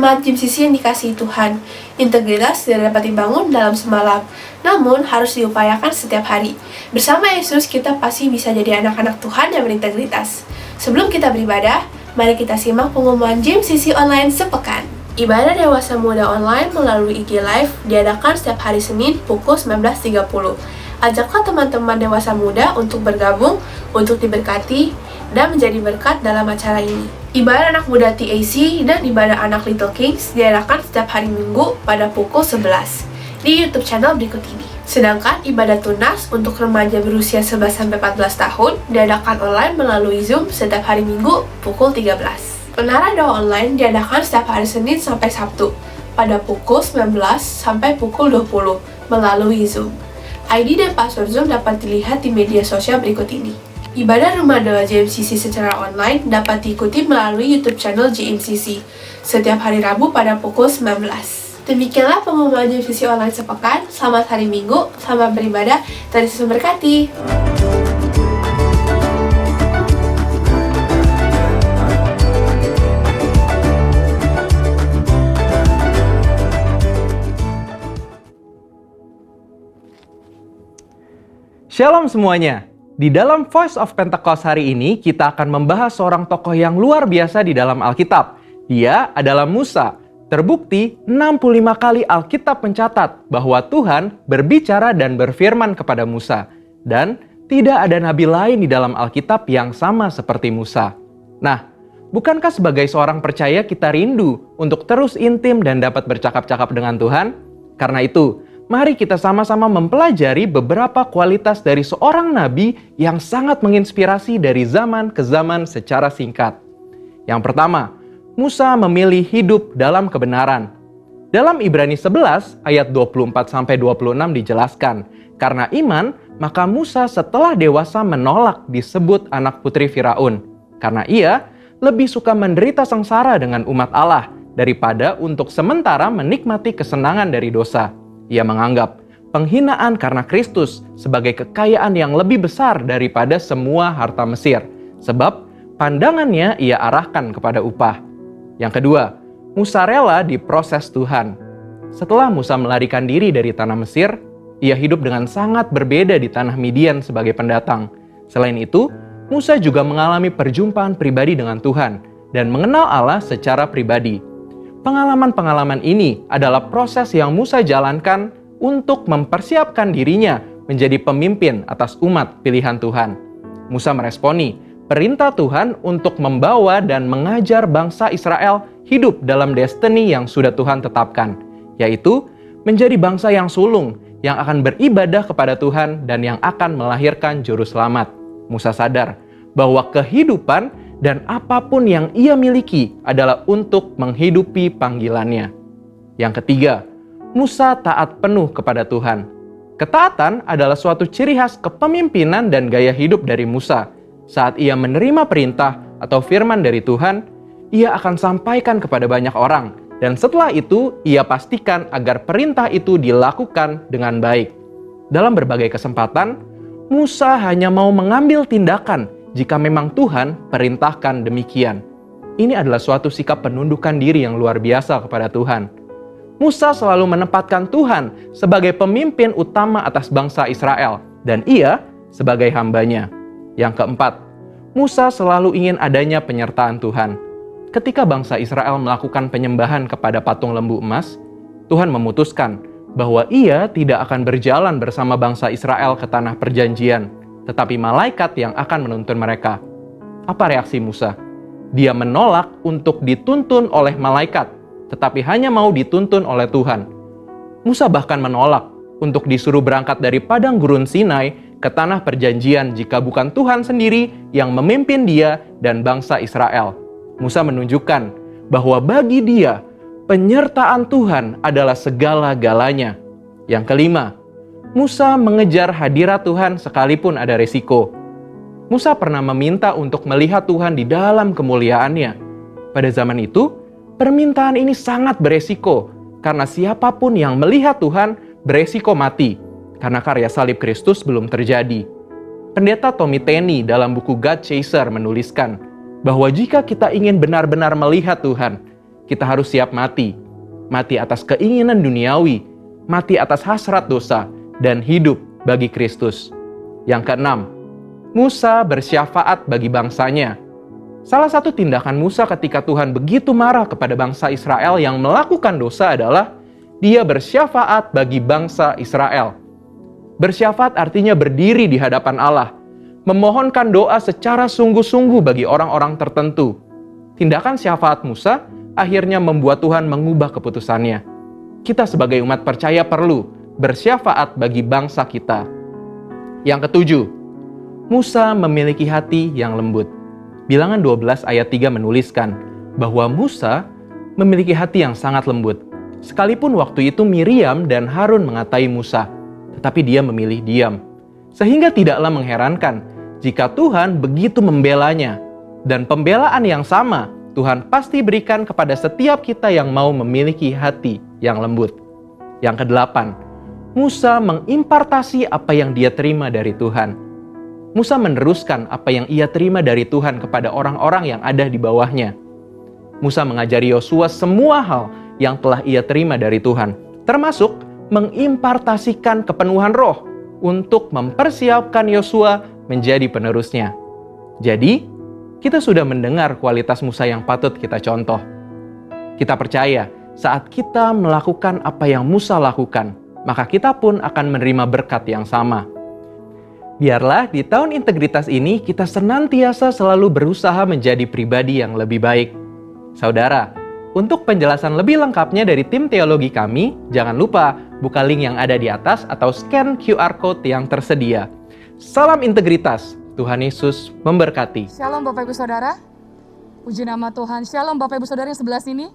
Jemaat GIMCC yang dikasihi Tuhan, integritas tidak dapat dibangun dalam semalam, namun harus diupayakan setiap hari. Bersama Yesus, kita pasti bisa jadi anak-anak Tuhan yang berintegritas. Sebelum kita beribadah, mari kita simak pengumuman GIMCC online sepekan. Ibadah Dewasa Muda online melalui IG Live diadakan setiap hari Senin pukul 19.30. Ajaklah teman-teman dewasa muda untuk bergabung, untuk diberkati, dan menjadi berkat dalam acara ini. Ibadah anak muda TAC dan ibadah anak Little Kings diadakan setiap hari Minggu pada pukul 11 di YouTube channel berikut ini. Sedangkan ibadah tunas untuk remaja berusia 11-14 tahun diadakan online melalui Zoom setiap hari Minggu pukul 13. Menara doa online diadakan setiap hari Senin sampai Sabtu pada pukul 19 sampai pukul 20 melalui Zoom. ID dan password Zoom dapat dilihat di media sosial berikut ini. Ibadah Rumah Doa GIMCC secara online dapat diikuti melalui YouTube channel GIMCC setiap hari Rabu pada pukul 19. Demikianlah pengumuman GIMCC online sepekan. Selamat hari Minggu, selamat beribadah, dan Yesus memberkati. Shalom semuanya. Di dalam Voice of Pentecost hari ini, kita akan membahas seorang tokoh yang luar biasa di dalam Alkitab. Dia adalah Musa. Terbukti 65 kali Alkitab mencatat bahwa Tuhan berbicara dan berfirman kepada Musa. Dan tidak ada nabi lain di dalam Alkitab yang sama seperti Musa. Nah, bukankah sebagai seorang percaya kita rindu untuk terus intim dan dapat bercakap-cakap dengan Tuhan? Karena itu, mari kita sama-sama mempelajari beberapa kualitas dari seorang nabi yang sangat menginspirasi dari zaman ke zaman secara singkat. Yang pertama, Musa memilih hidup dalam kebenaran. Dalam Ibrani 11 ayat 24-26 dijelaskan, karena iman, maka Musa setelah dewasa menolak disebut anak putri Firaun. Karena ia lebih suka menderita sengsara dengan umat Allah daripada untuk sementara menikmati kesenangan dari dosa. Ia menganggap penghinaan karena Kristus sebagai kekayaan yang lebih besar daripada semua harta Mesir, sebab pandangannya ia arahkan kepada upah. Yang kedua, Musa rela diproses Tuhan. Setelah Musa melarikan diri dari tanah Mesir, ia hidup dengan sangat berbeda di tanah Midian sebagai pendatang. Selain itu, Musa juga mengalami perjumpaan pribadi dengan Tuhan dan mengenal Allah secara pribadi. Pengalaman-pengalaman ini adalah proses yang Musa jalankan untuk mempersiapkan dirinya menjadi pemimpin atas umat pilihan Tuhan. Musa meresponi perintah Tuhan untuk membawa dan mengajar bangsa Israel hidup dalam destiny yang sudah Tuhan tetapkan, yaitu menjadi bangsa yang sulung, yang akan beribadah kepada Tuhan dan yang akan melahirkan juru selamat. Musa sadar bahwa kehidupan dan apapun yang ia miliki adalah untuk menghidupi panggilannya. Yang ketiga, Musa taat penuh kepada Tuhan. Ketaatan adalah suatu ciri khas kepemimpinan dan gaya hidup dari Musa. Saat ia menerima perintah atau firman dari Tuhan, ia akan sampaikan kepada banyak orang. Dan setelah itu, ia pastikan agar perintah itu dilakukan dengan baik. Dalam berbagai kesempatan, Musa hanya mau mengambil tindakan jika memang Tuhan perintahkan demikian. Ini adalah suatu sikap penundukan diri yang luar biasa kepada Tuhan. Musa selalu menempatkan Tuhan sebagai pemimpin utama atas bangsa Israel, dan ia sebagai hambanya. Yang keempat, Musa selalu ingin adanya penyertaan Tuhan. Ketika bangsa Israel melakukan penyembahan kepada patung lembu emas, Tuhan memutuskan bahwa ia tidak akan berjalan bersama bangsa Israel ke tanah perjanjian, tetapi malaikat yang akan menuntun mereka. Apa reaksi Musa? Dia menolak untuk dituntun oleh malaikat, tetapi hanya mau dituntun oleh Tuhan. Musa bahkan menolak untuk disuruh berangkat dari padang gurun Sinai ke tanah perjanjian jika bukan Tuhan sendiri yang memimpin dia dan bangsa Israel. Musa menunjukkan bahwa bagi dia, penyertaan Tuhan adalah segala-galanya. Yang kelima, Musa mengejar hadirat Tuhan sekalipun ada resiko. Musa pernah meminta untuk melihat Tuhan di dalam kemuliaannya. Pada zaman itu, permintaan ini sangat beresiko, karena siapapun yang melihat Tuhan beresiko mati, karena karya salib Kristus belum terjadi. Pendeta Tommy Tenney dalam buku God Chaser menuliskan bahwa jika kita ingin benar-benar melihat Tuhan, kita harus siap mati. Mati atas keinginan duniawi, mati atas hasrat dosa, dan hidup bagi Kristus. Yang keenam, Musa bersyafaat bagi bangsanya. Salah satu tindakan Musa ketika Tuhan begitu marah kepada bangsa Israel yang melakukan dosa adalah dia bersyafaat bagi bangsa Israel. Bersyafaat artinya berdiri di hadapan Allah, memohonkan doa secara sungguh-sungguh bagi orang-orang tertentu. Tindakan syafaat Musa akhirnya membuat Tuhan mengubah keputusannya. Kita sebagai umat percaya perlu bersyafaat bagi bangsa kita. Yang ketujuh, Musa memiliki hati yang lembut. Bilangan 12 ayat 3 menuliskan bahwa Musa memiliki hati yang sangat lembut. Sekalipun waktu itu Miriam dan Harun mengatai Musa, tetapi dia memilih diam. Sehingga tidaklah mengherankan jika Tuhan begitu membelanya. Dan pembelaan yang sama Tuhan pasti berikan kepada setiap kita yang mau memiliki hati yang lembut. Yang kedelapan, Musa mengimpartasi apa yang dia terima dari Tuhan. Musa meneruskan apa yang ia terima dari Tuhan kepada orang-orang yang ada di bawahnya. Musa mengajari Yosua semua hal yang telah ia terima dari Tuhan, termasuk mengimpartasikan kepenuhan roh untuk mempersiapkan Yosua menjadi penerusnya. Jadi, kita sudah mendengar kualitas Musa yang patut kita contoh. Kita percaya saat kita melakukan apa yang Musa lakukan, maka kita pun akan menerima berkat yang sama. Biarlah di tahun integritas ini kita senantiasa selalu berusaha menjadi pribadi yang lebih baik. Saudara, untuk penjelasan lebih lengkapnya dari tim teologi kami, jangan lupa buka link yang ada di atas atau scan QR Code yang tersedia. Salam integritas, Tuhan Yesus memberkati. Shalom Bapak Ibu Saudara, puji nama Tuhan. Shalom Bapak Ibu Saudara yang sebelah sini.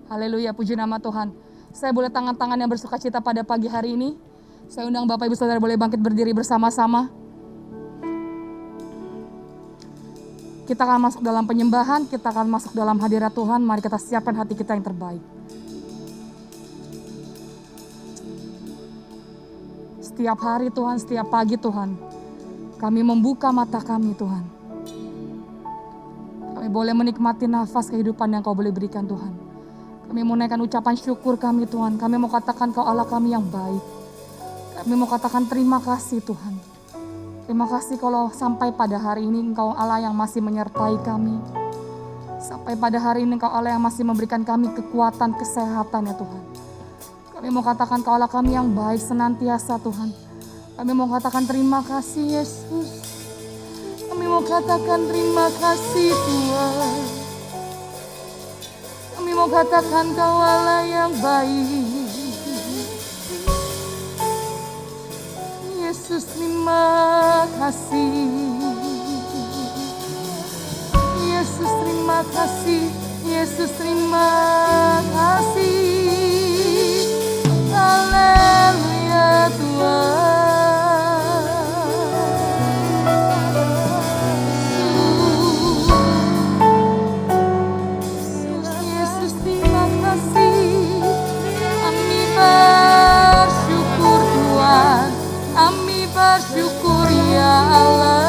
Haleluya, puji nama Tuhan. Saya boleh tangan-tangan yang bersuka cita pada pagi hari ini. Saya undang Bapak Ibu Saudara boleh bangkit berdiri bersama-sama. Kita akan masuk dalam penyembahan, kita akan masuk dalam hadirat Tuhan. Mari kita siapkan hati kita yang terbaik. Setiap hari Tuhan, setiap pagi Tuhan, kami membuka mata kami Tuhan. Kami boleh menikmati nafas kehidupan yang Kau boleh berikan Tuhan. Kami mau naikkan ucapan syukur kami Tuhan. Kami mau katakan Kau Allah kami yang baik. Kami mau katakan terima kasih Tuhan. Terima kasih kalau sampai pada hari ini Engkau Allah yang masih menyertai kami. Sampai pada hari ini Engkau Allah yang masih memberikan kami kekuatan, kesehatan ya Tuhan. Kami mau katakan Kau Allah kami yang baik senantiasa Tuhan. Kami mau katakan terima kasih Yesus. Kami mau katakan terima kasih Tuhan. Kami mau katakan Kau Allah yang baik. Yesus terima kasih. Yesus terima kasih. Yesus terima kasih. Haleluya Tuhan. Yesus terima kasih. Kami bersyukur Tuhan. Kami bersyukur ya Allah.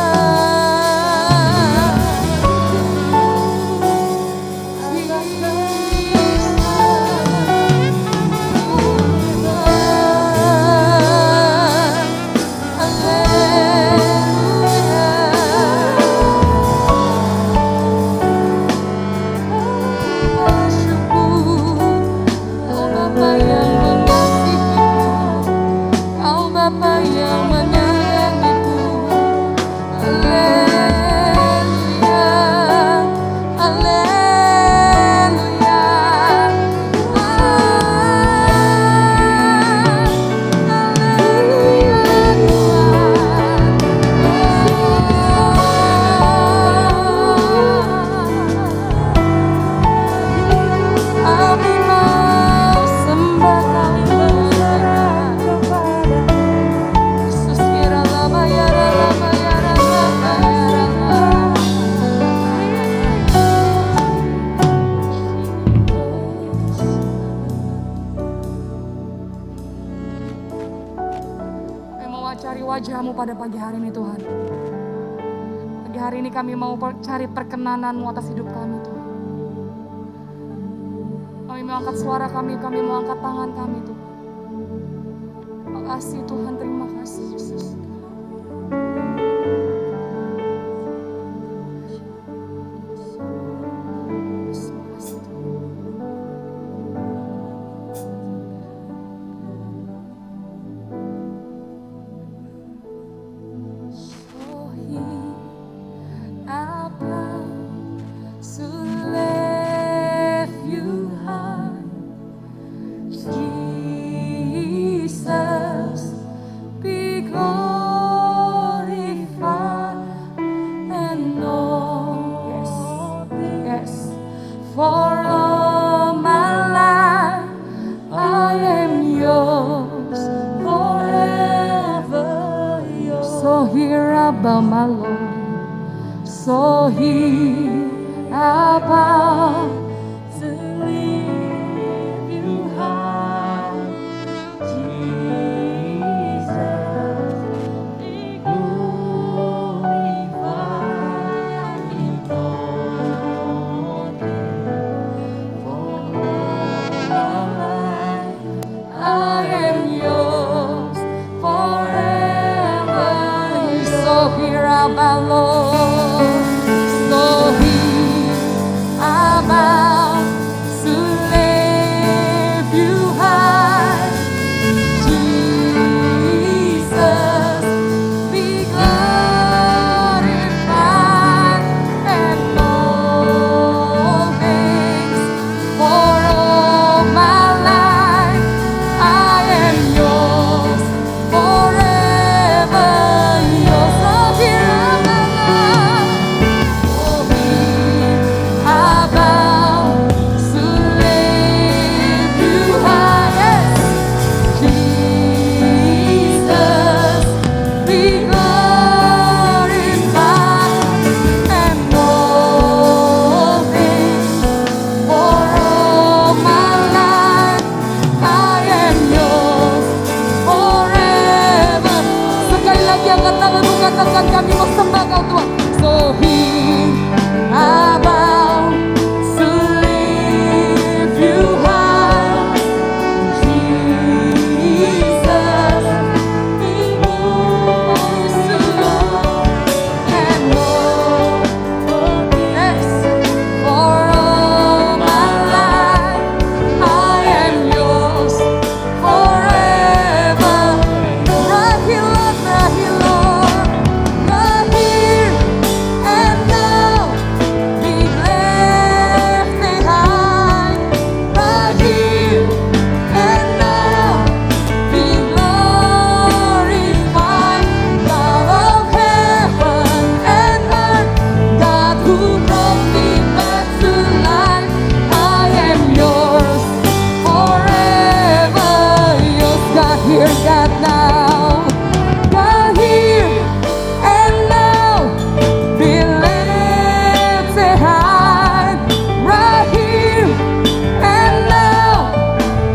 Wajah-Mu pada pagi hari ini Tuhan. Pagi hari ini kami mau cari perkenanan-Mu atas hidup kami Tuhan. mau angkat suara kami mau angkat tangan kami Tuhan. Terima kasih Tuhan, terima kasih Yesus. My Lord, so here I bow to lift you high, Jesus, be glorified in all for all life. I am yours forever. So here I bow, Lord. So here I bow to lift you high, Jesus, be glorified and all things. For all my life I am yours forever. Yours. So here I bow. So here I bow to lift you high, yes. Jesus, be glorified and all things. For all my life I am yours forever. Sekali lagi angkat tanganmu, katakan kami mau sembah Kau Tuhan. So here I bow to lift you high, Jesus, be glorified and all yes. For all my life I am yours forever. Right here, Lord, right here, Lord, right here and now. Be lifted high, right here and now. Be glorified, God of heaven and earth, God who brought me back to life. I am yours forever. Yours, God here, God now. God here and now. Be lifted high, right here and now.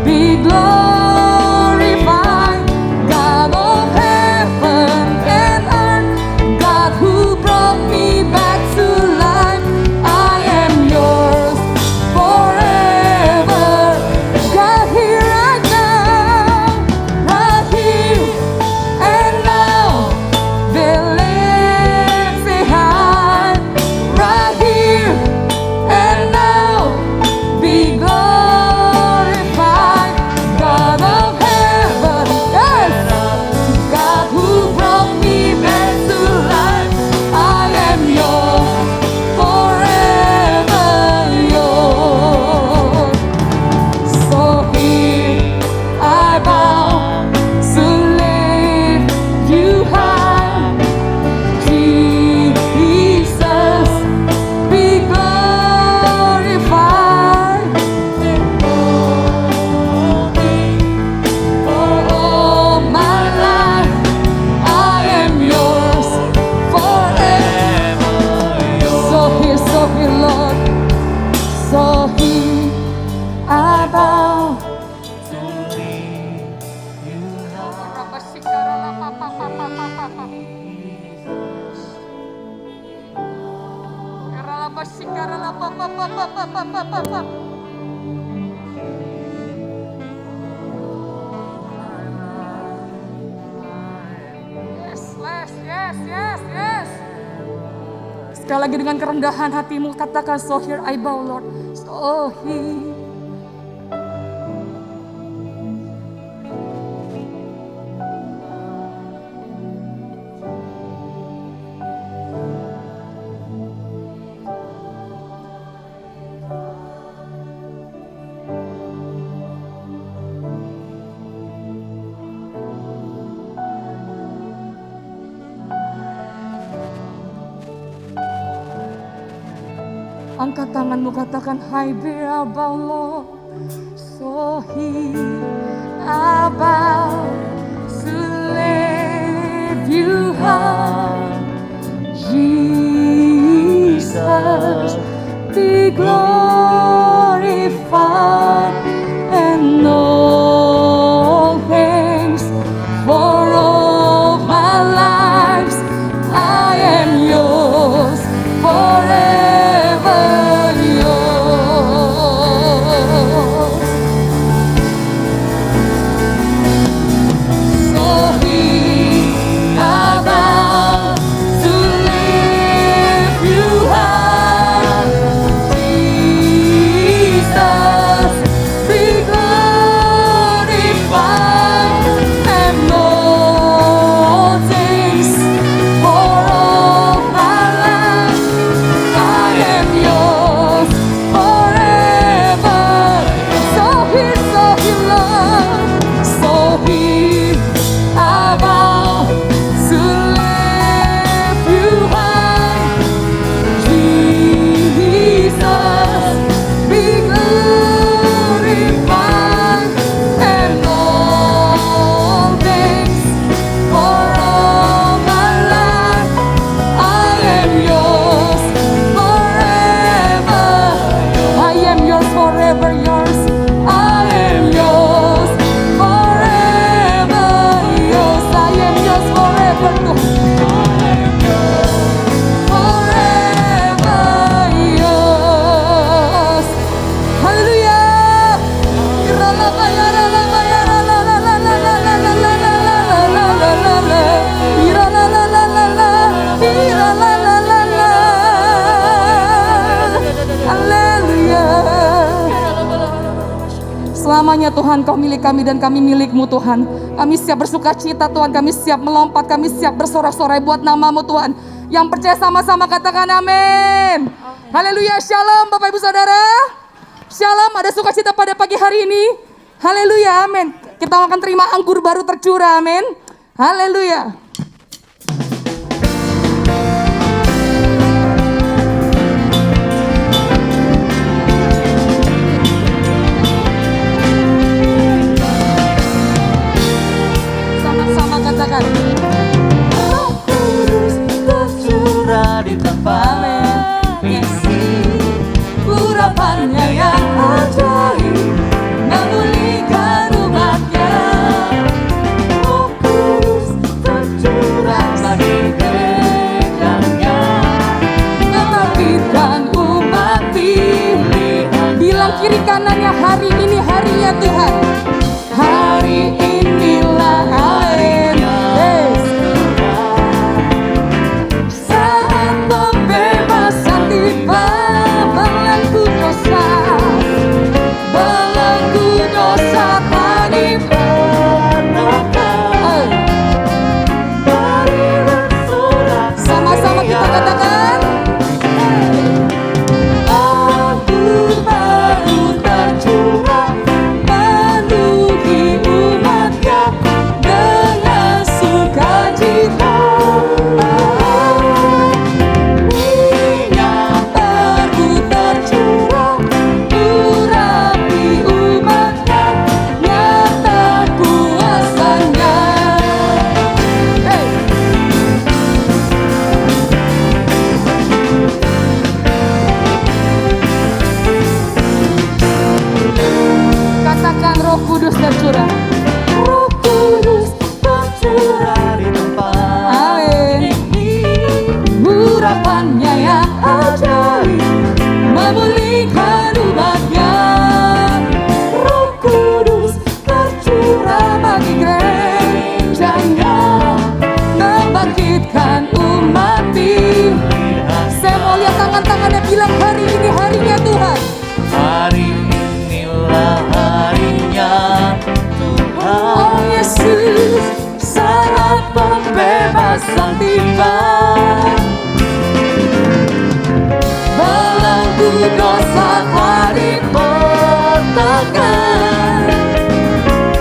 Be glorified, God of heaven and earth, God who brought me back to life. I am yours forever. God here right now, right here and now. Be lifted high, right here and now. Be glorified, God of heaven, yes, God who brought me back to life. I am yours forever, yours. So here I bow to lift you high, Jesus, be glorified and glory. For all my life I am yours forever. So here, Lord, so here I bow to lift you high. Yes. Sekali lagi dengan kerendahan hatimu katakan, so here I bow Lord. So here. Angkat tanganmu katakan, I bow Lord, so here I bow to lift you high. Jesus, be glorified and all things for all my lives. I am yours forever. Selamanya Tuhan Kau milik kami dan kami milik-Mu Tuhan. Kami siap bersuka cita Tuhan, kami siap melompat, kami siap bersorak-sorai buat nama-Mu Tuhan. Yang percaya sama-sama katakan amin. Haleluya, shalom Bapak Ibu Saudara. Shalom, ada sukacita pada pagi hari ini. Haleluya, amin. Kita akan terima anggur baru tercurah, amin. Haleluya. Katakan, Roh Kudus tercurah di tempat isi, urapannya yang ajaib memulihkan umatnya. Roh Kudus tercurah bagi gerejanya, membangkitkan umat pilihan. Bilang kiri kanannya, hari ini harinya Tuhan. Hari inilah hari. Sama-sama kita katakan, anggur baru tercurah memenuhi umatnya dengan sukacita. Minyak baru tercurah urapi umatnya, nyata kuasanya. Katakan Roh Kudus tercurah. Roh Kudus tercurah di tempat ini. Urapannya yang ajaib memulihkan umatnya. Roh Kudus tercurah bagi gerejanya, membangkitkan saat pembebasan tiba, belenggu dosa hari petaka.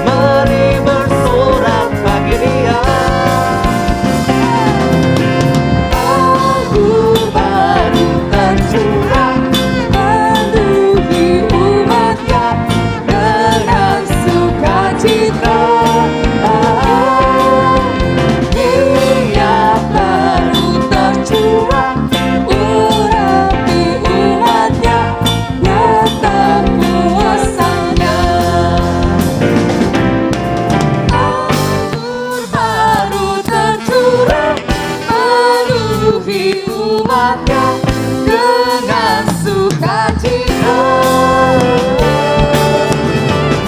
Mari bersorak bagi Dia. Anggur baru tercurah memenuhi umatnya dengan sukacita. Minyak baru tercurah urapi umatnya, nyata kuasanya. Anggur baru tercurah memenuhi umatnya dengan sukacita.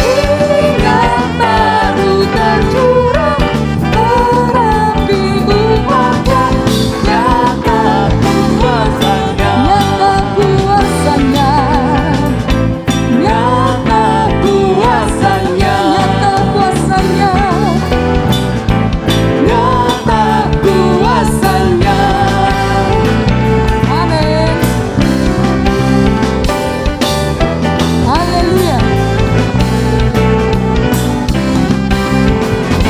Minyak baru tercurah urapi umatnya, nyata kuasanya. Nyata kuasanya. Nyata kuasanya. Nyata kuasanya. Nyata kuasanya. Amin. Haleluya.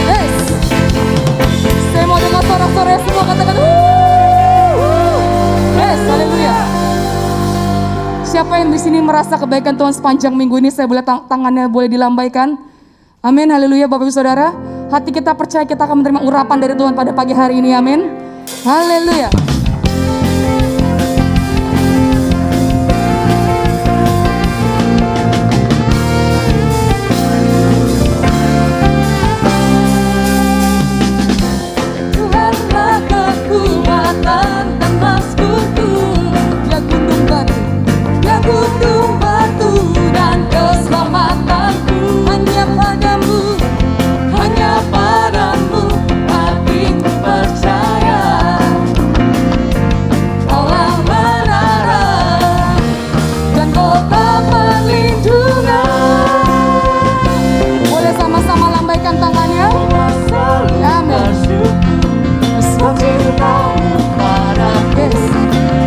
Yes. Saya mau dengar sorak-sorai semua katakan yes, haleluya. Siapa yang di sini merasa kebaikan Tuhan sepanjang minggu ini, saya boleh tangannya boleh dilambaikan. Amin, haleluya Bapak Ibu Saudara. Hati kita percaya kita akan menerima urapan dari Tuhan pada pagi hari ini, amin. Haleluya. Tuhanlah kekuatan dan maskutu, ya gunung batu, ya gunung batu dan keselamatanku. Hanya padamu, hanya padamu hatiku percaya. Kaulah menara dan kota perlindungan. Boleh sama-sama lambaikan tangannya. Amin. Sebab cintamu padaku Yes.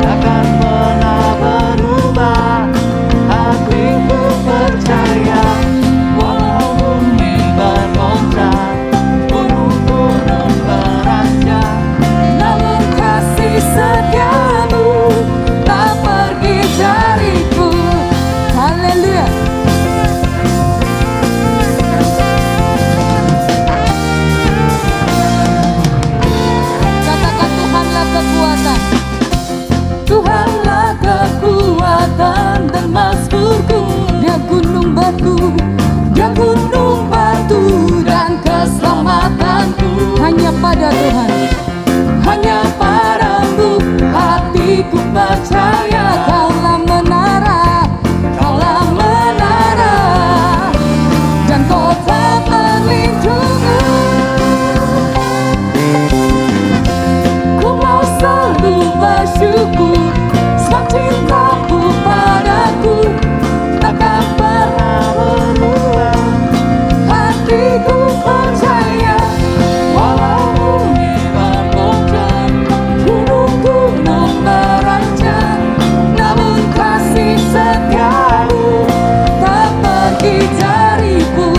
takkan pernah berubah. Hatiku percaya, walau bumi bergoncang, gunung-gunung beranjak, Namun kasih setiamu tak pergi dariku. Haleluya. Katakan Tuhanlah kekuatan. Tuhanlah kekuatan dan maskurku. Dia gunung batu, dia gunung batu dan keselamatanku. Hanya pada Tuhan, hanya padamu hatiku percaya. Kaulah menara, kaulah menara dan kota perlindungan. Ku mau selalu bersyukur sebab cintamu padaku takkan pernah berubah. Hatiku percaya, walau bumi bergoncang, gunung-gunung beranjak, namun kasih setiamu tak pergi dariku.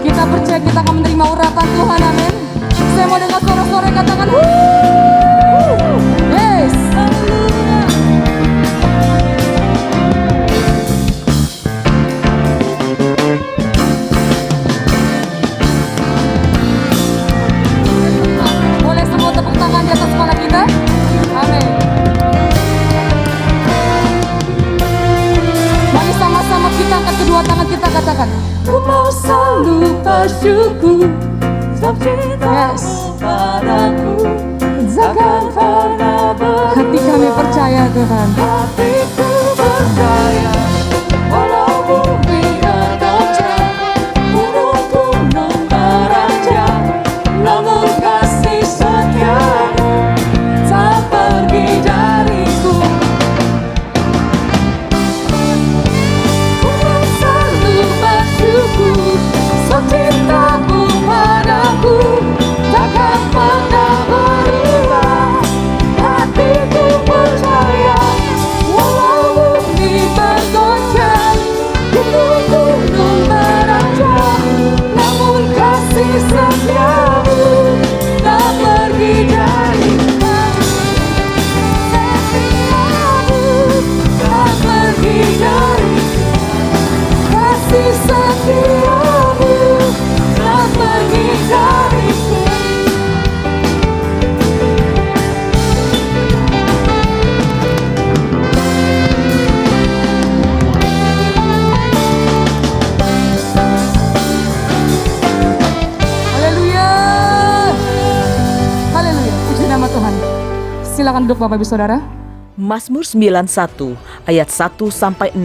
Kita percaya kita akan menerima urapan Tuhan, amin. Saya mau dengar suara-suara yang katakan yes. Boleh semua tepuk tangan di atas kepala kita. Amin. Mari sama-sama kita angkat kedua tangan kita, katakan ku mau selalu bersyukur sebab cintamu padaku takkan pernah berubah. Hati kami percaya Tuhan. hatiku percaya, walau bumi bergoncang, Gunung-gunung beranjak, namun kasih setiamu tak pergi dariku. Ku selalu bersyukur sebab cintamu padaku Silakan duduk Bapak Ibu Saudara. Mazmur 91 ayat 1-16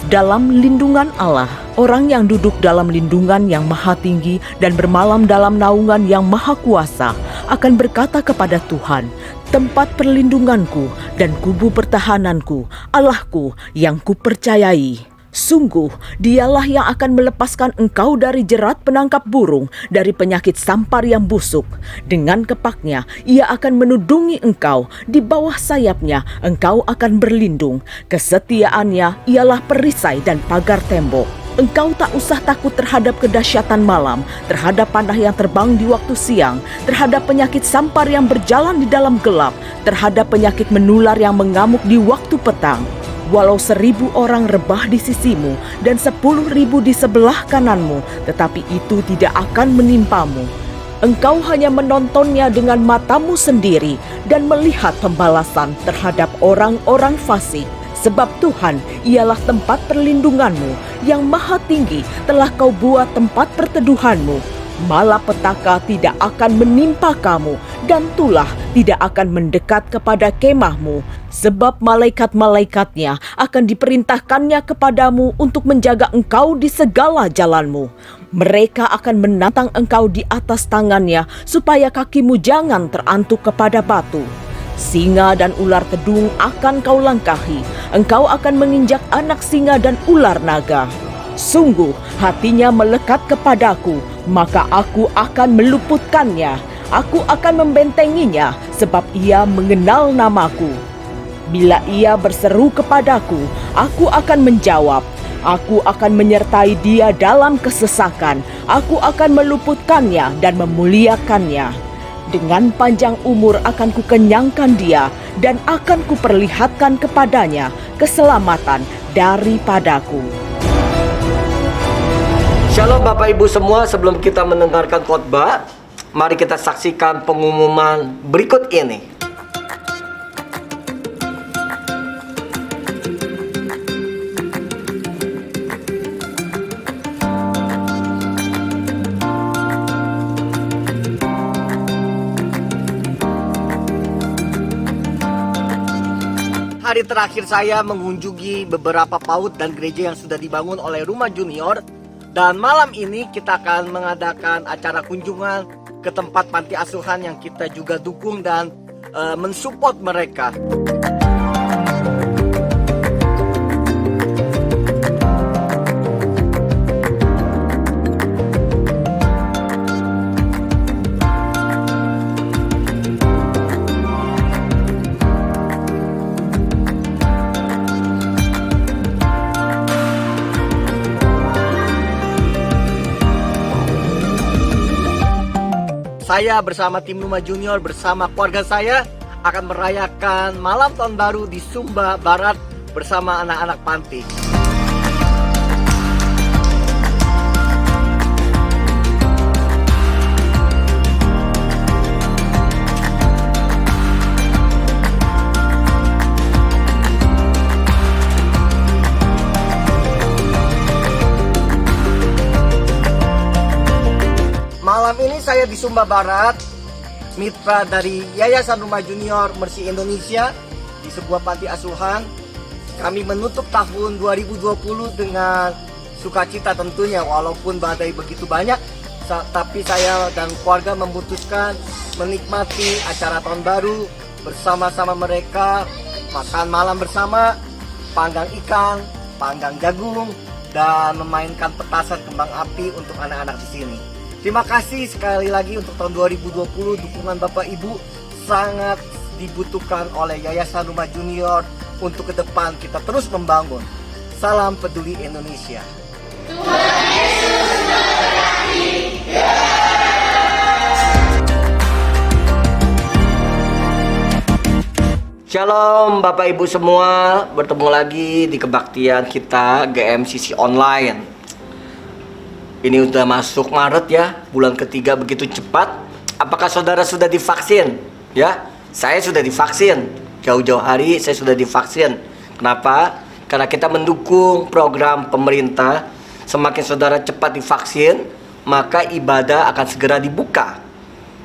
dalam lindungan Allah. Orang yang duduk dalam lindungan yang maha tinggi dan bermalam dalam naungan yang maha kuasa akan berkata kepada Tuhan, tempat perlindunganku dan kubu pertahananku, Allahku yang kupercayai. Sungguh, dialah yang akan melepaskan engkau dari jerat penangkap burung, dari penyakit sampar yang busuk. Dengan kepaknya, ia akan menudungi engkau. Di bawah sayapnya, engkau akan berlindung. Kesetiaannya ialah perisai dan pagar tembok. Engkau tak usah takut terhadap kedahsyatan malam, terhadap panah yang terbang di waktu siang, terhadap penyakit sampar yang berjalan di dalam gelap, terhadap penyakit menular yang mengamuk di waktu petang. Walau 1.000 orang rebah di sisimu dan 10.000 di sebelah kananmu, tetapi itu tidak akan menimpamu. Engkau hanya menontonnya dengan matamu sendiri dan melihat pembalasan terhadap orang-orang fasik. Sebab Tuhan ialah tempat perlindunganmu, yang maha tinggi telah kau buat tempat perteduhanmu. Malapetaka tidak akan menimpa kamu, dan tulah tidak akan mendekat kepada kemahmu. Sebab malaikat-malaikatnya akan diperintahkannya kepadamu untuk menjaga engkau di segala jalanmu. Mereka akan menantang engkau di atas tangannya, supaya kakimu jangan terantuk kepada batu. Singa dan ular tedung akan kau langkahi. Engkau akan menginjak anak singa dan ular naga. Sungguh hatinya melekat kepadaku, maka aku akan meluputkannya. Aku akan membentenginya, sebab ia mengenal namaku. Bila ia berseru kepadaku, aku akan menjawab. Aku akan menyertai dia dalam kesesakan. Aku akan meluputkannya dan memuliakannya. Dengan panjang umur akan kukenyangkan dia, dan akan kuperlihatkan kepadanya keselamatan daripadaku. Shalom Bapak Ibu semua, sebelum kita mendengarkan khotbah, mari kita saksikan pengumuman berikut ini. Hari terakhir saya mengunjungi beberapa PAUD dan gereja yang sudah dibangun oleh Rumah Junior. Dan malam ini kita akan mengadakan acara kunjungan ke tempat panti asuhan yang kita juga dukung dan mensupport mereka. Saya bersama tim Rumah Junior bersama keluarga saya akan merayakan malam tahun baru di Sumba Barat bersama anak-anak panti. Malam ini saya di Sumba Barat, mitra dari Yayasan Rumah Junior Mercy Indonesia di sebuah panti asuhan. Kami menutup tahun 2020 dengan sukacita tentunya, walaupun badai begitu banyak, tapi saya dan keluarga memutuskan menikmati acara tahun baru bersama-sama mereka, makan malam bersama, panggang ikan, panggang jagung, dan memainkan petasan kembang api untuk anak-anak di sini. Terima kasih sekali lagi untuk tahun 2020, dukungan Bapak Ibu sangat dibutuhkan oleh Yayasan Rumah Junior untuk ke depan kita terus membangun. Salam peduli Indonesia. Tuhan Yesus memberkati. Shalom Bapak Ibu semua, bertemu lagi di kebaktian kita GMCC Online. Ini udah masuk Maret ya, bulan ketiga begitu cepat. Apakah saudara sudah divaksin? Ya, saya sudah divaksin. Jauh-jauh hari saya sudah divaksin. Kenapa? Karena kita mendukung program pemerintah. Semakin saudara cepat divaksin, maka ibadah akan segera dibuka.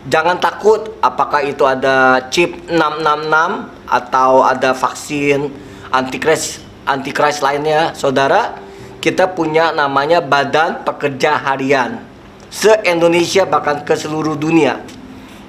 Jangan takut apakah itu ada chip 666 atau ada vaksin antikris lainnya. Saudara, kita punya namanya Badan Pekerja Harian se-Indonesia bahkan ke seluruh dunia,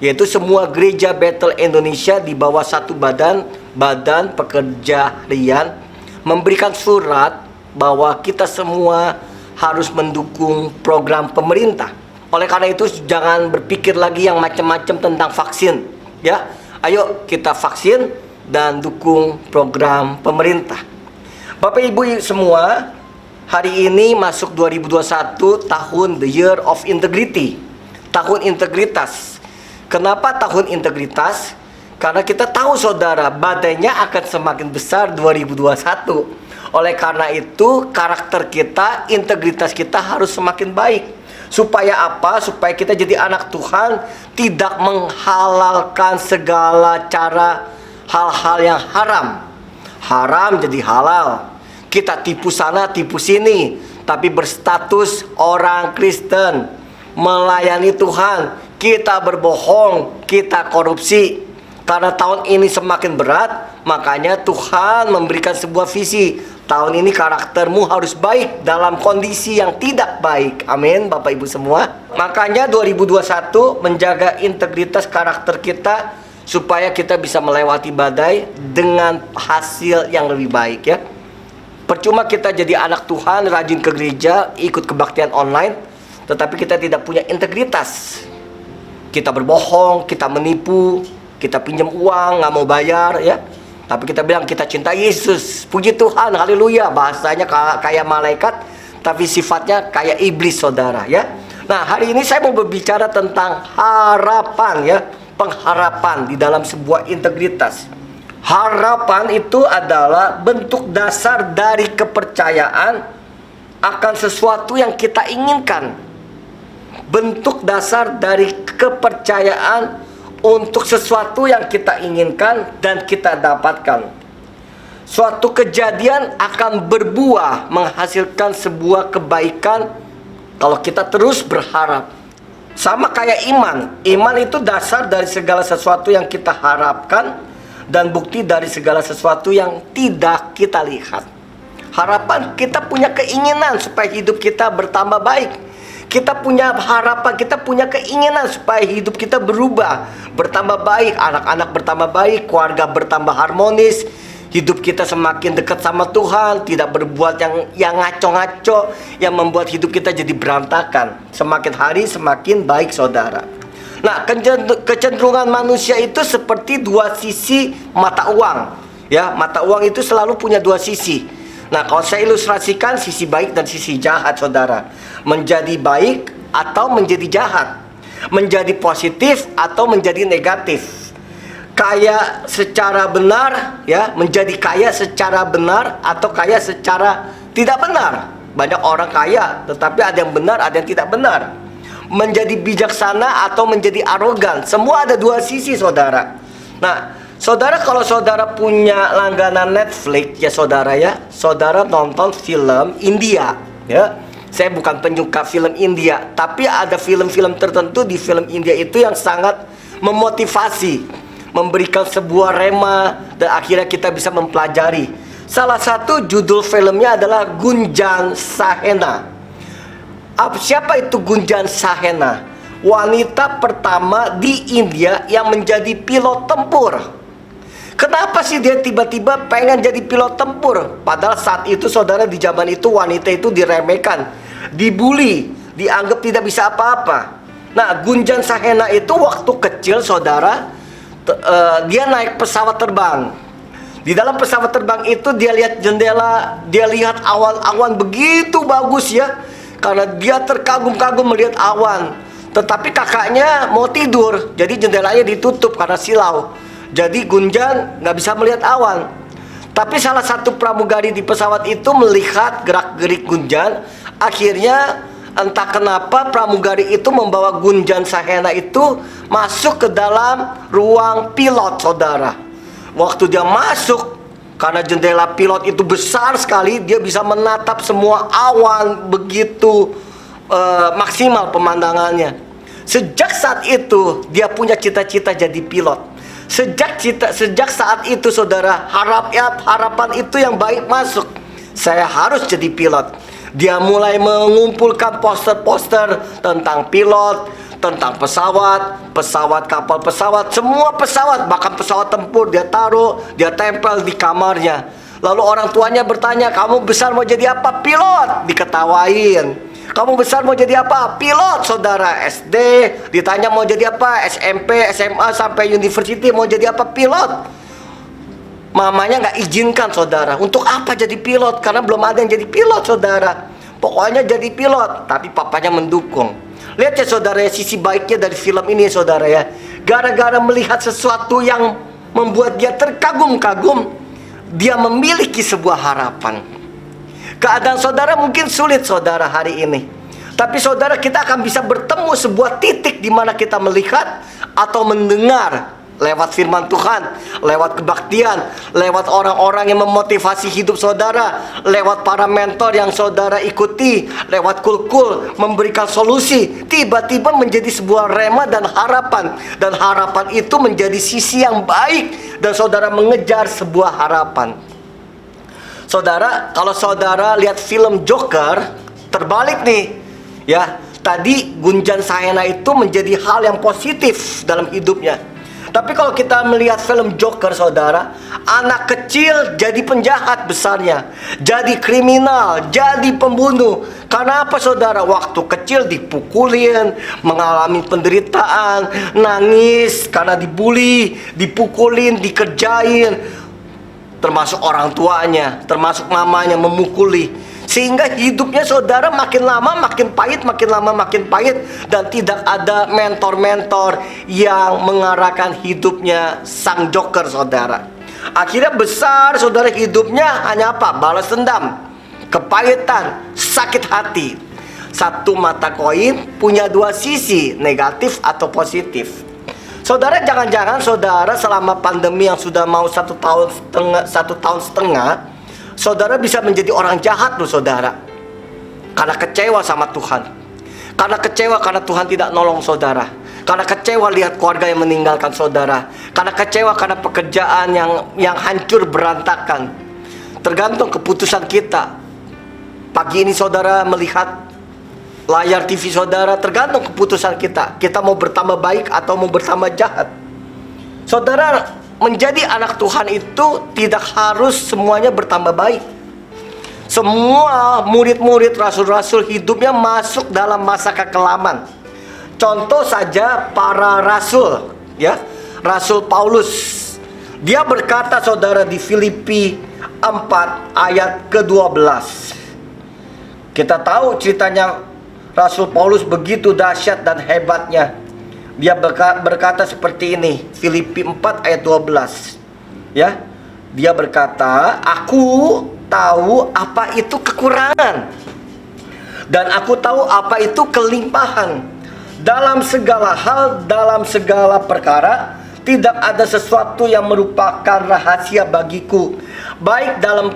yaitu semua gereja Bethel Indonesia di bawah satu Badan Pekerja Harian memberikan surat bahwa kita semua harus mendukung program pemerintah. Oleh karena itu jangan berpikir lagi yang macam-macam tentang vaksin, ya. Ayo kita vaksin dan dukung program pemerintah. Bapak Ibu semua, hari ini masuk 2021, tahun the year of integrity, tahun integritas. Kenapa tahun integritas? Karena kita tahu saudara, badainya akan semakin besar 2021. Oleh karena itu karakter kita, integritas kita harus semakin baik. Supaya apa? Supaya kita jadi anak Tuhan, tidak menghalalkan segala cara hal-hal yang haram. Haram jadi halal. Kita tipu sana, tipu sini, tapi berstatus orang Kristen, melayani Tuhan. Kita berbohong, kita korupsi. Karena tahun ini semakin berat, makanya Tuhan memberikan sebuah visi. Tahun ini karaktermu harus baik dalam kondisi yang tidak baik. Amin, Bapak Ibu semua. Makanya 2021 menjaga integritas karakter kita supaya kita bisa melewati badai dengan hasil yang lebih baik, ya. Percuma kita jadi anak Tuhan, rajin ke gereja, ikut kebaktian online, tetapi kita tidak punya integritas. Kita berbohong, kita menipu, kita pinjam uang, nggak mau bayar, ya. Tapi kita bilang kita cinta Yesus, puji Tuhan, haleluya. Bahasanya kayak malaikat, tapi sifatnya kayak iblis, saudara, ya. Nah, hari ini saya mau berbicara tentang harapan, ya, pengharapan di dalam sebuah integritas. Harapan itu adalah bentuk dasar dari kepercayaan akan sesuatu yang kita inginkan. Bentuk dasar dari kepercayaan untuk sesuatu yang kita inginkan dan kita dapatkan. Suatu kejadian akan berbuah menghasilkan sebuah kebaikan kalau kita terus berharap. Sama kayak iman. Iman itu dasar dari segala sesuatu yang kita harapkan dan bukti dari segala sesuatu yang tidak kita lihat. Harapan, kita punya keinginan supaya hidup kita bertambah baik. Kita punya harapan, kita punya keinginan supaya hidup kita berubah, bertambah baik, anak-anak bertambah baik, keluarga bertambah harmonis, hidup kita semakin dekat sama Tuhan, tidak berbuat yang ngaco-ngaco, yang membuat hidup kita jadi berantakan. Semakin hari semakin baik, saudara. Nah, kecenderungan manusia itu seperti dua sisi mata uang, ya. Mata uang itu selalu punya dua sisi. Nah, kalau saya ilustrasikan sisi baik dan sisi jahat, saudara. Menjadi baik atau menjadi jahat. Menjadi positif atau menjadi negatif. Kaya secara benar, ya, menjadi kaya secara benar atau kaya secara tidak benar. Banyak orang kaya, tetapi ada yang benar, ada yang tidak benar. Menjadi bijaksana atau menjadi arogan. Semua ada dua sisi, saudara. Nah, saudara, kalau saudara punya langganan Netflix, ya saudara, ya, saudara nonton film India, ya. Saya bukan penyuka film India, tapi ada film-film tertentu di film India itu yang sangat memotivasi, memberikan sebuah rema, dan akhirnya kita bisa mempelajari. Salah satu judul filmnya adalah Gunjan Sahena. Siapa itu Gunjan Sahena? Wanita pertama di India yang menjadi pilot tempur. Kenapa sih dia tiba-tiba pengen jadi pilot tempur? Padahal saat itu, saudara, di zaman itu wanita itu diremehkan, dibully, dianggap tidak bisa apa-apa. Nah, Gunjan Sahena itu waktu kecil, saudara, dia naik pesawat terbang. Di dalam pesawat terbang itu dia lihat jendela, dia lihat awan-awan begitu bagus, ya. Karena dia terkagum-kagum melihat awan. Tetapi kakaknya mau tidur, jadi jendelanya ditutup karena silau. Jadi Gunjan nggak bisa melihat awan. Tapi salah satu pramugari di pesawat itu melihat gerak-gerik Gunjan. Akhirnya entah kenapa pramugari itu membawa Gunjan Sahena itu masuk ke dalam ruang pilot, saudara. Waktu dia masuk, karena jendela pilot itu besar sekali, dia bisa menatap semua awan begitu maksimal pemandangannya. Sejak saat itu dia punya cita-cita jadi pilot. Sejak saat itu saudara, harapan itu yang baik masuk. Saya harus jadi pilot. Dia mulai mengumpulkan poster-poster tentang pilot, tentang pesawat, kapal pesawat, semua pesawat, bahkan pesawat tempur dia taruh, dia tempel di kamarnya. Lalu orang tuanya bertanya, kamu besar mau jadi apa? Pilot. Diketawain. Kamu besar mau jadi apa? Pilot, saudara. SD ditanya mau jadi apa? SMP, SMA sampai university mau jadi apa? Pilot. Mamanya nggak izinkan, saudara. Untuk apa jadi pilot? Karena belum ada yang jadi pilot, saudara. Pokoknya jadi pilot. Tapi papanya mendukung. Lihat ya saudara ya, sisi baiknya dari film ini saudara ya. Gara-gara melihat sesuatu yang membuat dia terkagum-kagum, dia memiliki sebuah harapan. Keadaan saudara mungkin sulit saudara hari ini, tapi saudara, kita akan bisa bertemu sebuah titik di mana kita melihat atau mendengar lewat firman Tuhan, lewat kebaktian, lewat orang-orang yang memotivasi hidup saudara, lewat para mentor yang saudara ikuti, lewat kul-kul memberikan solusi, tiba-tiba menjadi sebuah rema dan harapan itu menjadi sisi yang baik, dan saudara mengejar sebuah harapan. Saudara, kalau saudara lihat film Joker, terbalik nih ya. Tadi Gunjan Sayana itu menjadi hal yang positif dalam hidupnya. Tapi kalau kita melihat film Joker saudara, anak kecil jadi penjahat besarnya, jadi kriminal, jadi pembunuh. Karena apa saudara? Waktu kecil dipukulin, mengalami penderitaan, nangis karena dibully, dipukulin, dikerjain, termasuk orang tuanya, termasuk mamanya memukuli. Sehingga hidupnya saudara makin lama makin pahit, makin lama makin pahit. Dan tidak ada mentor-mentor yang mengarahkan hidupnya sang Joker saudara. Akhirnya besar saudara, hidupnya hanya apa? Balas dendam, kepahitan, sakit hati. Satu mata koin punya dua sisi, negatif atau positif. Saudara, jangan-jangan saudara selama pandemi yang sudah mau 1 tahun setengah, saudara bisa menjadi orang jahat loh saudara. Karena kecewa sama Tuhan. Karena kecewa karena Tuhan tidak nolong saudara. Karena kecewa lihat keluarga yang meninggalkan saudara. Karena kecewa karena pekerjaan yang hancur berantakan. Tergantung keputusan kita. Pagi ini saudara melihat layar TV saudara, tergantung keputusan kita. Kita mau bertambah baik atau mau bertambah jahat. Saudara, menjadi anak Tuhan itu tidak harus semuanya bertambah baik. Semua murid-murid rasul-rasul hidupnya masuk dalam masa kekelaman. Contoh saja para rasul ya. Rasul Paulus, dia berkata saudara di Filipi 4 ayat ke-12. Kita tahu ceritanya Rasul Paulus begitu dahsyat dan hebatnya. Dia berkata seperti ini, Filipi 4 ayat 12. Ya. Dia berkata, aku tahu apa itu kekurangan, dan aku tahu apa itu kelimpahan. Dalam segala hal, dalam segala perkara, tidak ada sesuatu yang merupakan rahasia bagiku, baik dalam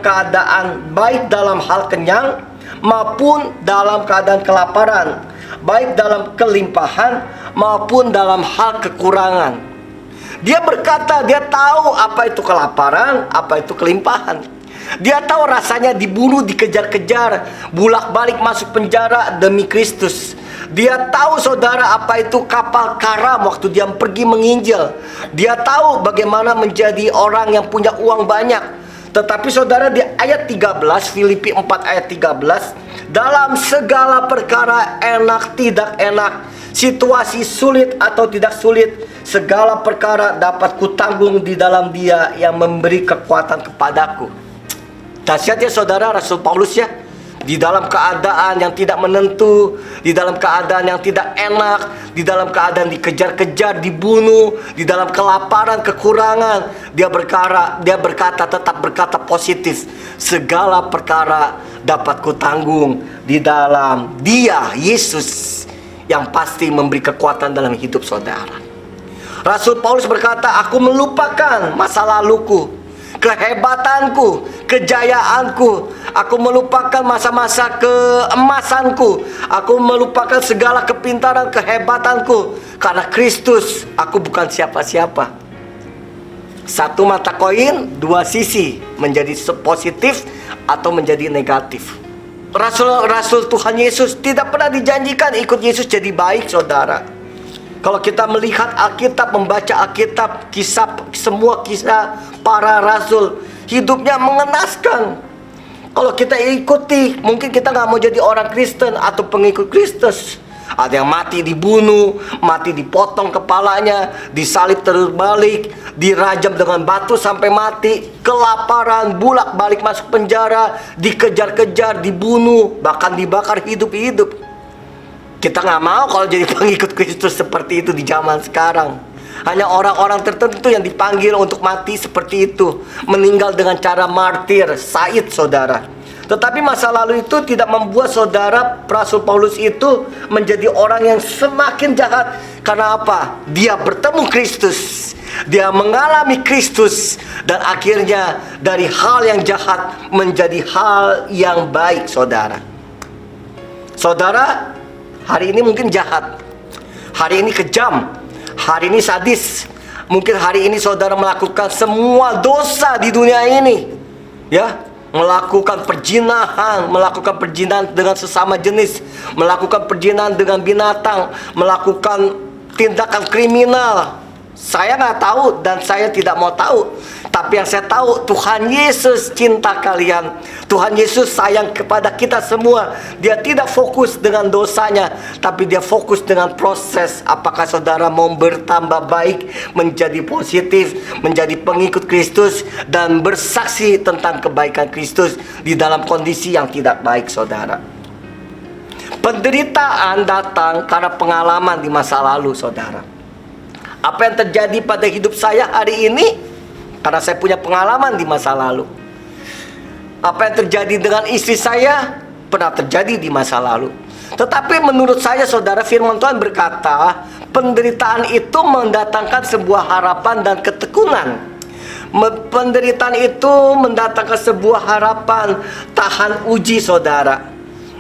dalam hal kenyang maupun dalam keadaan kelaparan, baik dalam kelimpahan maupun dalam hal kekurangan. Dia berkata, dia tahu apa itu kelaparan, apa itu kelimpahan. Dia tahu rasanya dibunuh, dikejar-kejar, bolak-balik masuk penjara demi Kristus. Dia tahu saudara apa itu kapal karam waktu dia pergi menginjil. Dia tahu bagaimana menjadi orang yang punya uang banyak. Tetapi saudara, di ayat 13, Filipi 4 ayat 13, dalam segala perkara enak tidak enak, situasi sulit atau tidak sulit, segala perkara dapat kutanggung di dalam Dia yang memberi kekuatan kepadaku. Dahsyat ya saudara, Rasul Paulus ya. Di dalam keadaan yang tidak menentu, di dalam keadaan yang tidak enak, di dalam keadaan dikejar-kejar, dibunuh, di dalam kelaparan, kekurangan, dia berkata tetap berkata positif. Segala perkara dapat kutanggung di dalam Dia, Yesus, yang pasti memberi kekuatan dalam hidup saudara. Rasul Paulus berkata, aku melupakan masa laluku. kehebatanku, kejayaanku. Aku melupakan masa-masa keemasanku. Aku melupakan segala kepintaran, kehebatanku. Karena Kristus, aku bukan siapa-siapa. Satu mata koin, dua sisi, menjadi positif atau menjadi negatif. Rasul Tuhan Yesus tidak pernah dijanjikan ikut Yesus jadi baik, saudara. Kalau kita melihat Alkitab, membaca Alkitab, semua kisah para rasul, hidupnya mengenaskan. Kalau kita ikuti, mungkin kita nggak mau jadi orang Kristen atau pengikut Kristus. Ada yang mati dibunuh, mati dipotong kepalanya, disalib terus balik, dirajam dengan batu sampai mati, kelaparan, bolak-balik masuk penjara, dikejar-kejar, dibunuh, bahkan dibakar hidup-hidup. Kita nggak mau kalau jadi pengikut Kristus seperti itu di zaman sekarang. Hanya orang-orang tertentu yang dipanggil untuk mati seperti itu, meninggal dengan cara martir, Said, saudara. Tetapi masa lalu itu tidak membuat saudara Rasul Paulus itu menjadi orang yang semakin jahat. Karena apa? Dia bertemu Kristus, dia mengalami Kristus, dan akhirnya dari hal yang jahat menjadi hal yang baik, saudara. Saudara, hari ini mungkin jahat, hari ini kejam, hari ini sadis. Mungkin hari ini saudara melakukan semua dosa di dunia ini, ya, melakukan perzinahan, melakukan perzinahan dengan sesama jenis, melakukan perzinahan dengan binatang, melakukan tindakan kriminal. Saya nggak tahu dan saya tidak mau tahu. Tapi yang saya tahu, Tuhan Yesus cinta kalian. Tuhan Yesus sayang kepada kita semua. Dia tidak fokus dengan dosanya, tapi dia fokus dengan proses. Apakah saudara mau bertambah baik, menjadi positif, menjadi pengikut Kristus, dan bersaksi tentang kebaikan Kristus di dalam kondisi yang tidak baik, saudara. Penderitaan datang karena pengalaman di masa lalu, saudara. Apa yang terjadi pada hidup saya hari ini? Karena saya punya pengalaman di masa lalu. Apa yang terjadi dengan istri saya pernah terjadi di masa lalu. Tetapi menurut saya, saudara, firman Tuhan berkata, penderitaan itu mendatangkan sebuah harapan dan ketekunan. Penderitaan itu mendatangkan sebuah harapan, tahan uji, saudara.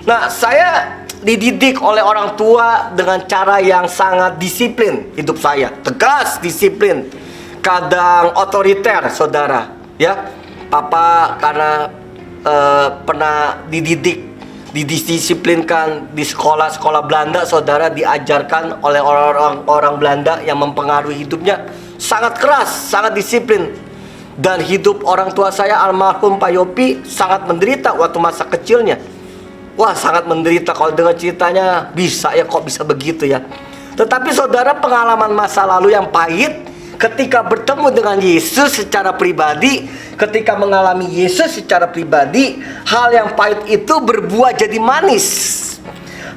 Nah, saya dididik oleh orang tua dengan cara yang sangat disiplin hidup saya. Tegas, disiplin. Kadang otoriter, saudara, ya. Papa karena pernah didisiplinkan di sekolah Belanda, saudara, diajarkan oleh orang Belanda yang mempengaruhi hidupnya sangat keras, sangat disiplin. Dan hidup orang tua saya, almarhum Pak Yopi, sangat menderita waktu masa kecilnya. Wah, sangat menderita. Kalau dengar ceritanya, bisa ya, kok bisa begitu ya. Tetapi saudara, pengalaman masa lalu yang pahit, ketika bertemu dengan Yesus secara pribadi, ketika mengalami Yesus secara pribadi, hal yang pahit itu berbuah jadi manis.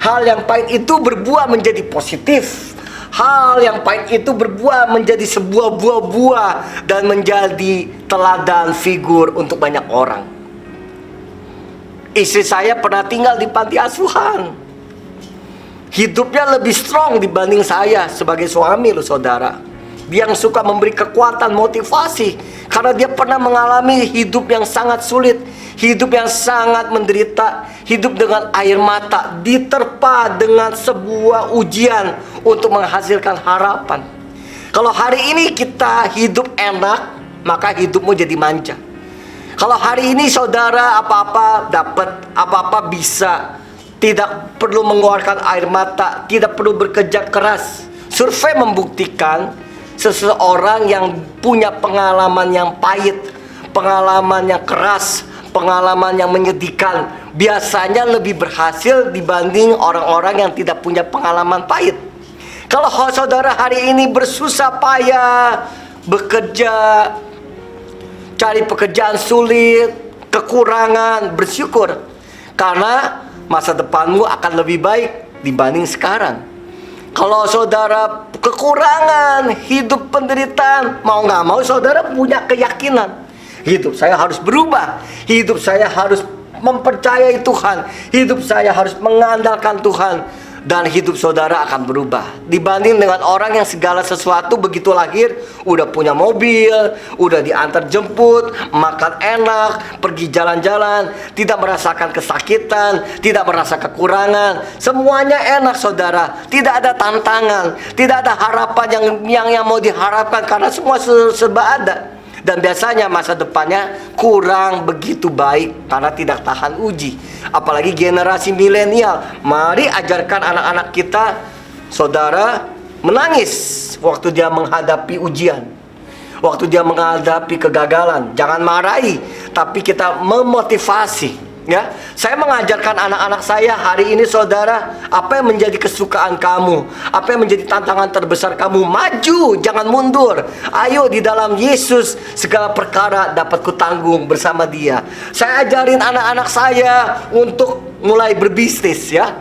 Hal yang pahit itu berbuah menjadi positif. Hal yang pahit itu berbuah menjadi sebuah buah-buah dan menjadi teladan figur untuk banyak orang. Istri saya pernah tinggal di panti asuhan. Hidupnya lebih strong dibanding saya sebagai suami, loh, saudara. Dia yang suka memberi kekuatan, motivasi, karena dia pernah mengalami hidup yang sangat sulit, hidup yang sangat menderita, hidup dengan air mata, diterpa dengan sebuah ujian untuk menghasilkan harapan. Kalau hari ini kita hidup enak, maka hidupmu jadi manja. Kalau hari ini saudara apa-apa dapat, apa-apa bisa, tidak perlu mengeluarkan air mata, tidak perlu bekerja keras. Survei membuktikan seseorang yang punya pengalaman yang pahit, pengalaman yang keras, pengalaman yang menyedihkan, biasanya lebih berhasil dibanding orang-orang yang tidak punya pengalaman pahit. Kalau saudara hari ini bersusah payah, bekerja, cari pekerjaan sulit, kekurangan, bersyukur, karena masa depanmu akan lebih baik dibanding sekarang. Kalau saudara kekurangan, hidup penderitaan, mau nggak mau saudara punya keyakinan, hidup saya harus berubah, hidup saya harus mempercayai Tuhan, hidup saya harus mengandalkan Tuhan. dan hidup saudara akan berubah. Dibanding dengan orang yang segala sesuatu begitu lahir udah punya mobil, udah diantar jemput, makan enak, pergi jalan-jalan, tidak merasakan kesakitan, tidak merasa kekurangan, semuanya enak saudara, tidak ada tantangan, tidak ada harapan yang mau diharapkan karena semua serba ada. Dan biasanya masa depannya kurang begitu baik karena tidak tahan uji. Apalagi generasi milenial. Mari ajarkan anak-anak kita, saudara, menangis waktu dia menghadapi ujian, waktu dia menghadapi kegagalan. Jangan marahi, tapi kita memotivasi. Ya, saya mengajarkan anak-anak saya hari ini, saudara, apa yang menjadi kesukaan kamu, apa yang menjadi tantangan terbesar kamu, maju, jangan mundur. Ayo, di dalam Yesus segala perkara dapat kutanggung bersama Dia. Saya ajarin anak-anak saya untuk mulai berbisnis, ya.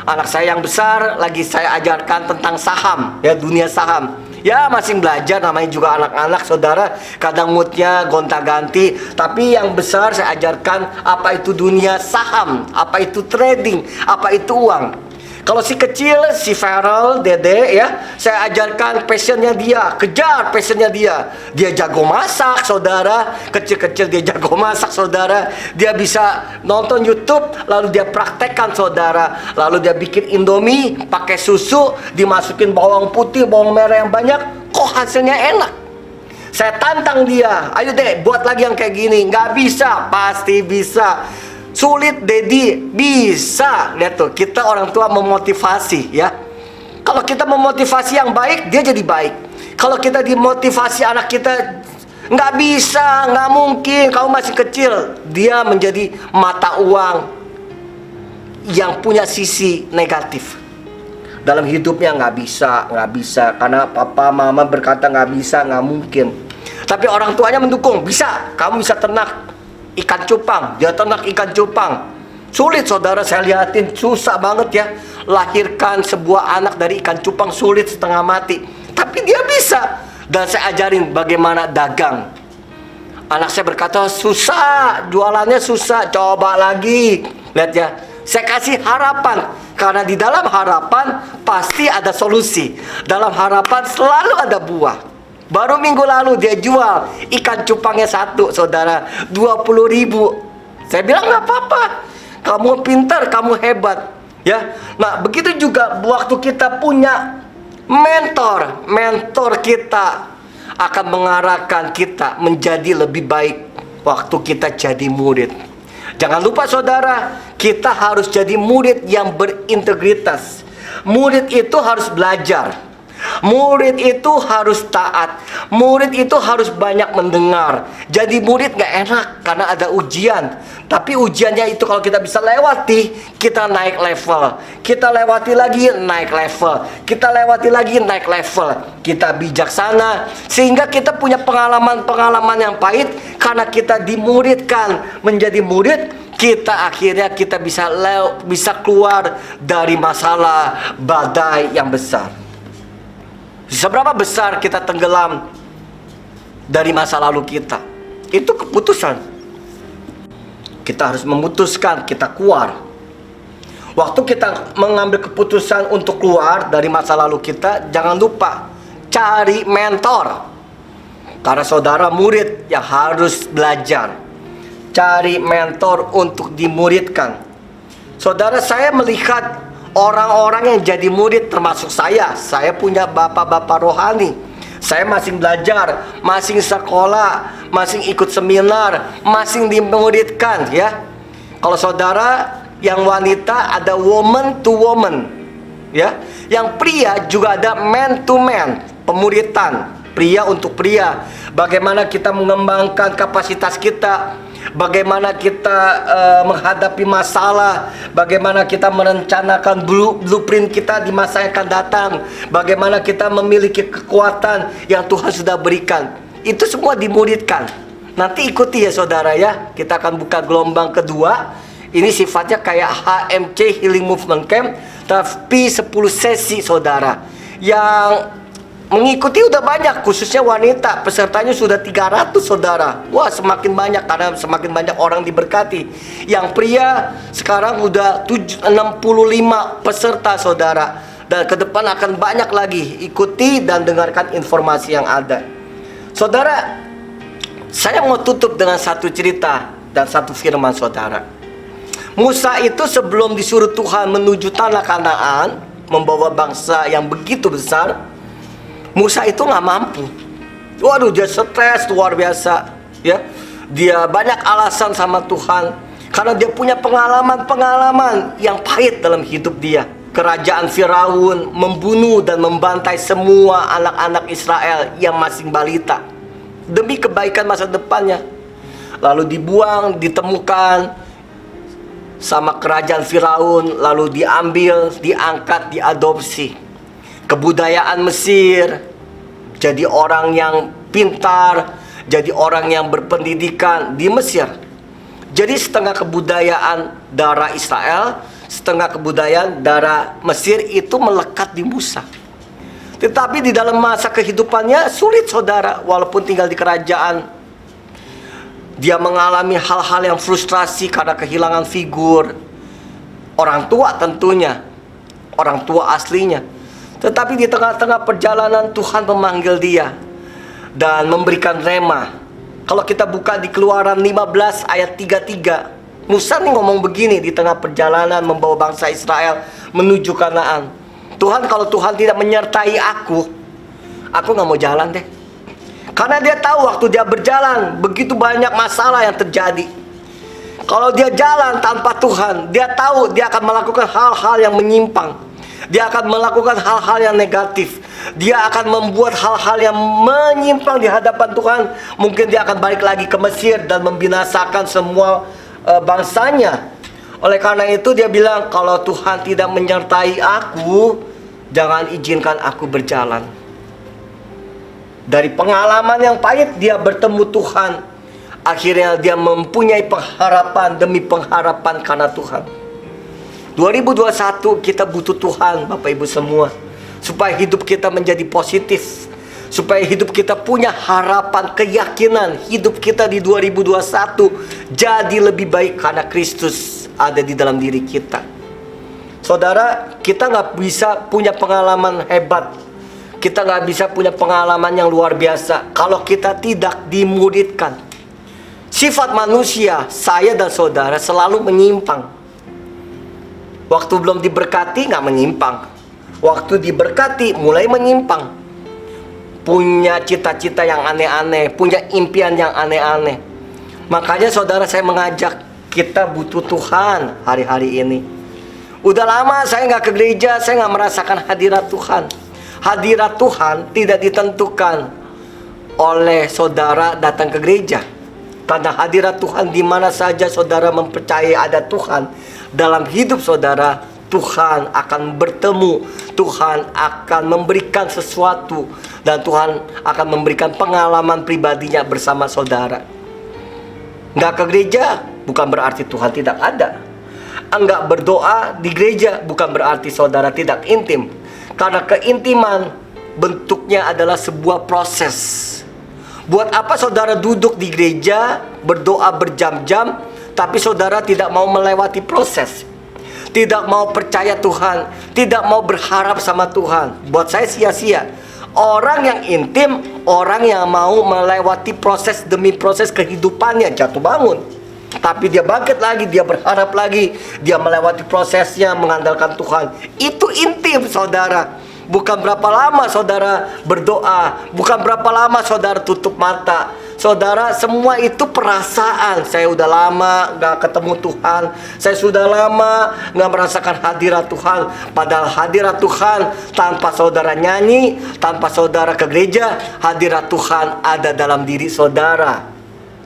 Anak saya yang besar lagi saya ajarkan tentang saham, ya, dunia saham. Ya, masih belajar, namanya juga anak-anak saudara, kadang moodnya gonta-ganti. Tapi yang besar saya ajarkan apa itu dunia saham, apa itu trading, apa itu uang. Kalau si kecil, si Farel, Dede, ya, saya ajarkan passionnya dia, kejar passionnya dia. Dia jago masak, saudara. Kecil-kecil dia jago masak, saudara. Dia bisa nonton YouTube, lalu dia praktekkan, saudara. Lalu dia bikin Indomie, pakai susu, dimasukin bawang putih, bawang merah yang banyak. Kok hasilnya enak? Saya tantang dia, ayo deh, buat lagi yang kayak gini. Nggak bisa, pasti bisa. Sulit, Dedi, bisa. Lihat tuh, kita orang tua memotivasi, ya. Kalau kita memotivasi yang baik, dia jadi baik. Kalau kita dimotivasi anak kita, nggak bisa, nggak mungkin, kamu masih kecil, dia menjadi mata uang yang punya sisi negatif dalam hidupnya. Nggak bisa, karena papa mama berkata nggak bisa, nggak mungkin. Tapi orang tuanya mendukung, bisa, kamu bisa ternak ikan cupang, dia ternak ikan cupang. Sulit, saudara, saya lihatin susah banget, ya, lahirkan sebuah anak dari ikan cupang, sulit setengah mati. Tapi dia bisa. Dan saya ajarin bagaimana dagang. Anak saya berkata, susah, jualannya susah, coba lagi. Lihat, ya, saya kasih harapan. Karena di dalam harapan pasti ada solusi. Dalam harapan selalu ada buah. Baru minggu lalu dia jual ikan cupangnya satu, saudara, 20.000. Saya bilang nggak apa-apa, kamu pintar, kamu hebat, ya. Nah, begitu juga waktu kita punya mentor kita akan mengarahkan kita menjadi lebih baik waktu kita jadi murid. Jangan lupa, saudara, kita harus jadi murid yang berintegritas. Murid itu harus belajar. Murid itu harus taat. Murid itu harus banyak mendengar. Jadi murid gak enak karena ada ujian. Tapi ujiannya itu kalau kita bisa lewati, kita naik level. Kita lewati lagi, naik level. Kita lewati lagi, naik level. Kita bijaksana sehingga kita punya pengalaman-pengalaman yang pahit. Karena kita dimuridkan menjadi murid, kita akhirnya kita bisa keluar dari masalah badai yang besar. Seberapa besar kita tenggelam dari masa lalu kita, itu keputusan. Kita harus memutuskan, kita keluar. Waktu kita mengambil keputusan untuk keluar dari masa lalu kita, jangan lupa cari mentor. Karena saudara murid yang harus belajar. Cari mentor untuk dimuridkan. Saudara, saya melihat orang-orang yang jadi murid termasuk saya punya bapak-bapak rohani. Saya masih belajar, masih sekolah, masih ikut seminar, masih dimuridkan, ya. Kalau saudara yang wanita ada woman to woman, ya. Yang pria juga ada man to man, pemuritan, pria untuk pria. Bagaimana kita mengembangkan kapasitas kita, bagaimana kita menghadapi masalah, bagaimana kita merencanakan blueprint kita di masa yang akan datang, bagaimana kita memiliki kekuatan yang Tuhan sudah berikan. Itu semua dimuridkan. Nanti ikuti, ya, saudara, ya. Kita akan buka gelombang kedua. Ini sifatnya kayak HMC Healing Movement Camp, tapi 10 sesi, saudara, yang mengikuti udah banyak, khususnya wanita. Pesertanya sudah 300 saudara. Wah, semakin banyak karena semakin banyak orang diberkati. Yang pria sekarang udah 65 peserta saudara. Dan ke depan akan banyak lagi. Ikuti dan dengarkan informasi yang ada. Saudara, saya mau tutup dengan satu cerita dan satu firman saudara. Musa itu sebelum disuruh Tuhan menuju tanah Kanaan, membawa bangsa yang begitu besar, Musa itu nggak mampu. Waduh, dia stres luar biasa, ya. Dia banyak alasan sama Tuhan karena dia punya pengalaman-pengalaman yang pahit dalam hidup dia. Kerajaan Firaun membunuh dan membantai semua anak-anak Israel yang masih balita demi kebaikan masa depannya. Lalu dibuang, ditemukan sama kerajaan Firaun, lalu diambil, diangkat, diadopsi. Kebudayaan Mesir, jadi orang yang pintar, jadi orang yang berpendidikan di Mesir. Jadi setengah kebudayaan darah Israel, setengah kebudayaan darah Mesir itu melekat di Musa. Tetapi di dalam masa kehidupannya sulit saudara, walaupun tinggal di kerajaan. Dia mengalami hal-hal yang frustrasi karena kehilangan figur orang tua tentunya, orang tua aslinya. Tetapi di tengah-tengah perjalanan Tuhan memanggil dia dan memberikan rema. Kalau kita buka di Keluaran 15 ayat 33, Musa nih ngomong begini di tengah perjalanan membawa bangsa Israel menuju Kanaan. Tuhan, kalau Tuhan tidak menyertai aku nggak mau jalan deh. Karena dia tahu waktu dia berjalan begitu banyak masalah yang terjadi. Kalau dia jalan tanpa Tuhan, dia tahu dia akan melakukan hal-hal yang menyimpang. Dia akan melakukan hal-hal yang negatif. Dia akan membuat hal-hal yang menyimpang di hadapan Tuhan. Mungkin dia akan balik lagi ke Mesir dan membinasakan semua bangsanya. Oleh karena itu dia bilang, kalau Tuhan tidak menyertai aku, jangan izinkan aku berjalan. Dari pengalaman yang pahit dia bertemu Tuhan. Akhirnya dia mempunyai pengharapan demi pengharapan karena Tuhan. 2021 kita butuh Tuhan Bapak Ibu semua, supaya hidup kita menjadi positif, supaya hidup kita punya harapan, keyakinan hidup kita di 2021 jadi lebih baik karena Kristus ada di dalam diri kita. Saudara, kita nggak bisa punya pengalaman hebat, kita nggak bisa punya pengalaman yang luar biasa kalau kita tidak dimuridkan. Sifat manusia, saya dan saudara selalu menyimpang. Waktu belum diberkati nggak menyimpang, waktu diberkati mulai menyimpang. Punya cita-cita yang aneh-aneh, punya impian yang aneh-aneh. Makanya saudara, saya mengajak kita butuh Tuhan hari-hari ini. Udah lama saya nggak ke gereja, saya nggak merasakan hadirat Tuhan. Hadirat Tuhan tidak ditentukan oleh saudara datang ke gereja. Karena hadirat Tuhan di mana saja saudara mempercayai ada Tuhan dalam hidup saudara, Tuhan akan bertemu, Tuhan akan memberikan sesuatu, dan Tuhan akan memberikan pengalaman pribadinya bersama saudara. Nggak ke gereja bukan berarti Tuhan tidak ada. Enggak berdoa di gereja bukan berarti saudara tidak intim. Karena keintiman bentuknya adalah sebuah proses. Buat apa saudara duduk di gereja, berdoa berjam-jam, tapi saudara tidak mau melewati proses, tidak mau percaya Tuhan, tidak mau berharap sama Tuhan? Buat saya sia-sia. Orang yang intim, orang yang mau melewati proses demi proses kehidupannya, jatuh bangun, tapi dia bangkit lagi, dia berharap lagi, dia melewati prosesnya mengandalkan Tuhan. Itu intim saudara. Bukan berapa lama saudara berdoa, bukan berapa lama saudara tutup mata. Saudara, semua itu perasaan. Saya udah lama gak ketemu Tuhan, saya sudah lama gak merasakan hadirat Tuhan. Padahal hadirat Tuhan tanpa saudara nyanyi, tanpa saudara ke gereja, hadirat Tuhan ada dalam diri saudara.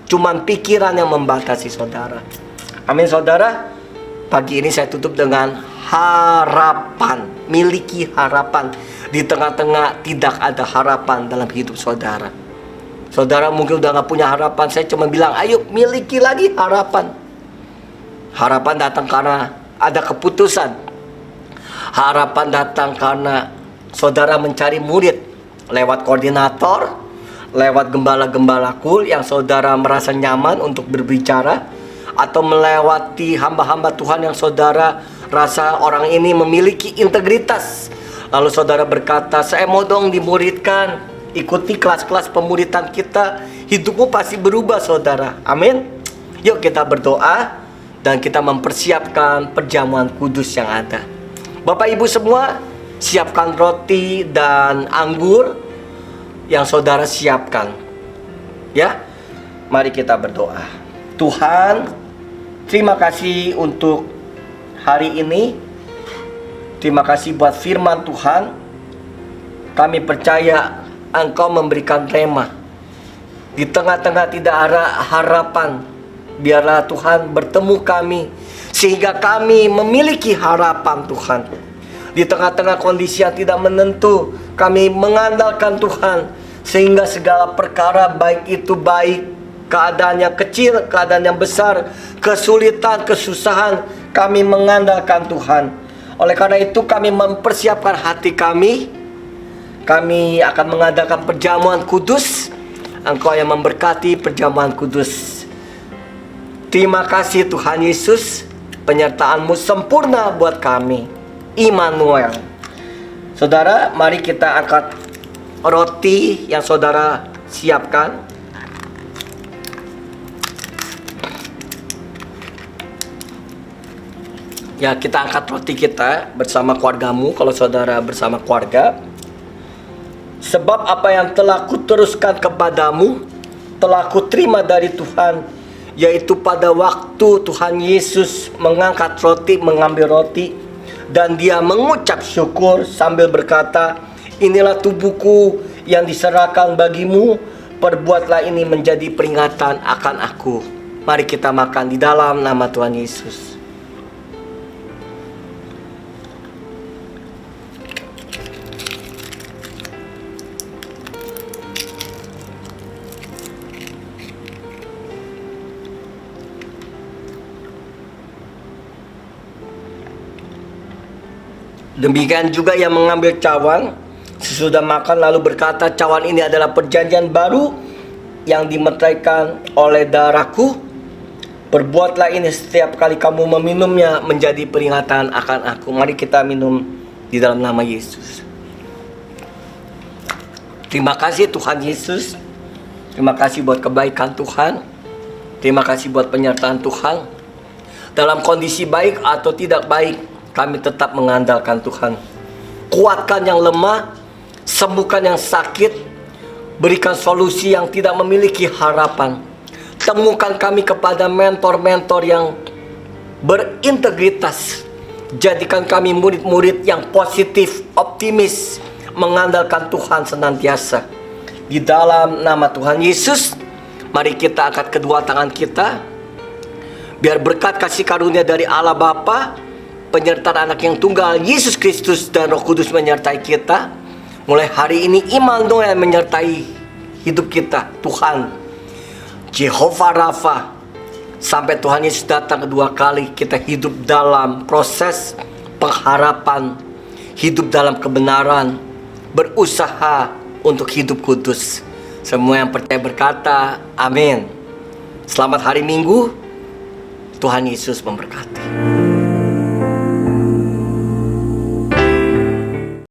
Cuman pikiran yang membatasi saudara. Amin saudara. Pagi ini saya tutup dengan harapan. Miliki harapan. Di tengah-tengah tidak ada harapan dalam hidup saudara. Saudara mungkin udah gak punya harapan. Saya cuma bilang, ayo miliki lagi harapan. Harapan datang karena ada keputusan. Harapan datang karena saudara mencari murid. lewat koordinator, lewat gembala-gembalaku yang saudara merasa nyaman untuk berbicara, atau melewati hamba-hamba Tuhan yang saudara rasa orang ini memiliki integritas. Lalu saudara berkata, saya mau dong dimuridkan, ikuti kelas-kelas pemuridan kita, hidupmu pasti berubah saudara. Amin. Yuk kita berdoa dan kita mempersiapkan perjamuan kudus yang ada. Bapak Ibu semua, siapkan roti dan anggur yang saudara siapkan. Ya, mari kita berdoa. Tuhan, terima kasih untuk hari ini. Terima kasih buat firman Tuhan. Kami percaya Engkau memberikan rema. Di tengah-tengah tidak ada harapan, biarlah Tuhan bertemu kami, sehingga kami memiliki harapan Tuhan. Di tengah-tengah kondisi yang tidak menentu, kami mengandalkan Tuhan, sehingga segala perkara, baik itu baik, keadaan yang kecil, keadaan yang besar, kesulitan, kesusahan, kami mengandalkan Tuhan. Oleh karena itu kami mempersiapkan hati kami. Kami akan mengadakan perjamuan kudus. Engkau yang memberkati perjamuan kudus. Terima kasih Tuhan Yesus, penyertaan-Mu sempurna buat kami. Immanuel. Saudara, mari kita angkat roti yang saudara siapkan. Ya, kita angkat roti kita bersama keluargamu, kalau saudara bersama keluarga. Sebab apa yang telah kuteruskan kepadamu, telah kuterima dari Tuhan, yaitu pada waktu Tuhan Yesus mengangkat roti, mengambil roti, dan dia mengucap syukur sambil berkata, inilah tubuhku yang diserahkan bagimu, perbuatlah ini menjadi peringatan akan aku. Mari kita makan di dalam nama Tuhan Yesus. Demikian juga yang mengambil cawan sesudah makan lalu berkata, cawan ini adalah perjanjian baru yang dimeteraikan oleh darahku. Perbuatlah ini setiap kali kamu meminumnya menjadi peringatan akan aku. Mari kita minum di dalam nama Yesus. Terima kasih Tuhan Yesus. Terima kasih buat kebaikan Tuhan. Terima kasih buat penyertaan Tuhan. Dalam kondisi baik atau tidak baik, kami tetap mengandalkan Tuhan. Kuatkan yang lemah, sembuhkan yang sakit, berikan solusi yang tidak memiliki harapan. Temukan kami kepada mentor-mentor yang berintegritas. Jadikan kami murid-murid yang positif, optimis, mengandalkan Tuhan senantiasa. Di dalam nama Tuhan Yesus, mari kita angkat kedua tangan kita. Biar berkat kasih karunia dari Allah Bapa, penyertaan anak yang tunggal Yesus Kristus dan Roh Kudus menyertai kita. Mulai hari ini Immanuel menyertai hidup kita. Tuhan Jehovah Rafa, sampai Tuhan Yesus datang kedua kali, kita hidup dalam proses pengharapan, hidup dalam kebenaran, berusaha untuk hidup kudus. Semua yang percaya berkata amin. Selamat hari Minggu. Tuhan Yesus memberkati.